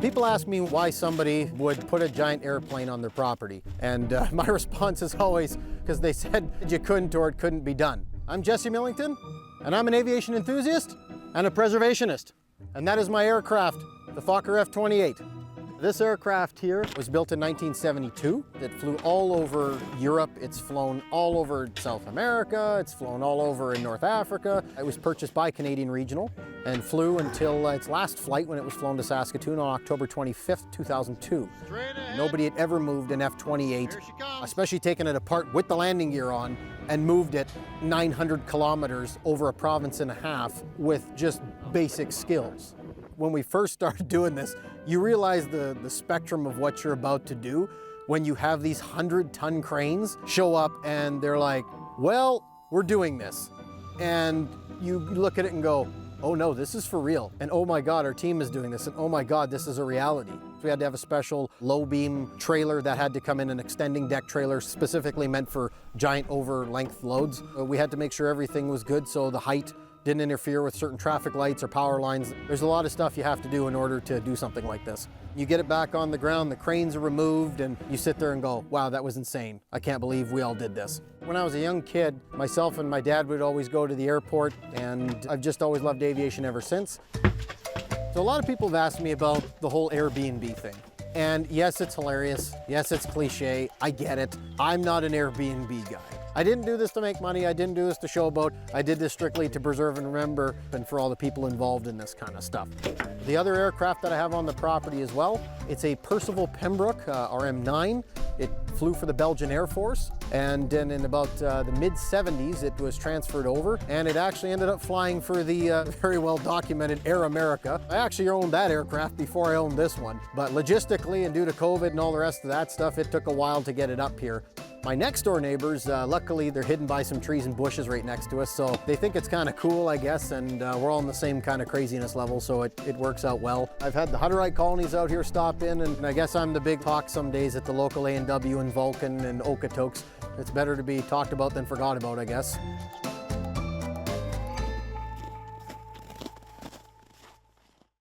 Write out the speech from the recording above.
People ask me why somebody would put a giant airplane on their property, and my response is always because they said you couldn't or it couldn't be done. I'm Jesse Millington, and I'm an aviation enthusiast and a preservationist, and that is my aircraft, the Fokker F28. This aircraft here was built in 1972. It flew all over Europe. It's flown all over South America. It's flown all over in North Africa. It was purchased by Canadian Regional and flew until its last flight when it was flown to Saskatoon on October 25th, 2002. Nobody had ever moved an F-28, especially taken it apart with the landing gear on and moved it 900 kilometers over a province and a half with just basic skills. When we first started doing this, you realize the spectrum of what you're about to do when you have these 100-ton cranes show up and they're like, well, we're doing this. And you look at it and go, oh no, this is for real. And oh my God, our team is doing this. And oh my God, this is a reality. We had to have a special low beam trailer that had to come in, an extending deck trailer specifically meant for giant over length loads. We had to make sure everything was good so the height didn't interfere with certain traffic lights or power lines. There's a lot of stuff you have to do in order to do something like this. You get it back on the ground, the cranes are removed, and you sit there and go, wow, that was insane. I can't believe we all did this. When I was a young kid, myself and my dad would always go to the airport, and I've just always loved aviation ever since. So a lot of people have asked me about the whole Airbnb thing. And yes, it's hilarious. Yes, it's cliche. I get it. I'm not an Airbnb guy. I didn't do this to make money. I didn't do this to show about. I did this strictly to preserve and remember and for all the people involved in this kind of stuff. The other aircraft that I have on the property as well, it's a Percival Pembroke RM9. It flew for the Belgian Air Force, and then in about the mid-70s it was transferred over, and it actually ended up flying for the very well documented Air America. I actually owned that aircraft before I owned this one, but logistically and due to COVID and all the rest of that stuff, it took a while to get it up here. My next door neighbors, luckily they're hidden by some trees and bushes right next to us, so they think it's kind of cool, I guess, and we're all on the same kind of craziness level, so it works out well. I've had the Hutterite colonies out here stop in, and I guess I'm the big talk some days at the local A&W in Vulcan and Okotoks. It's better to be talked about than forgot about, I guess.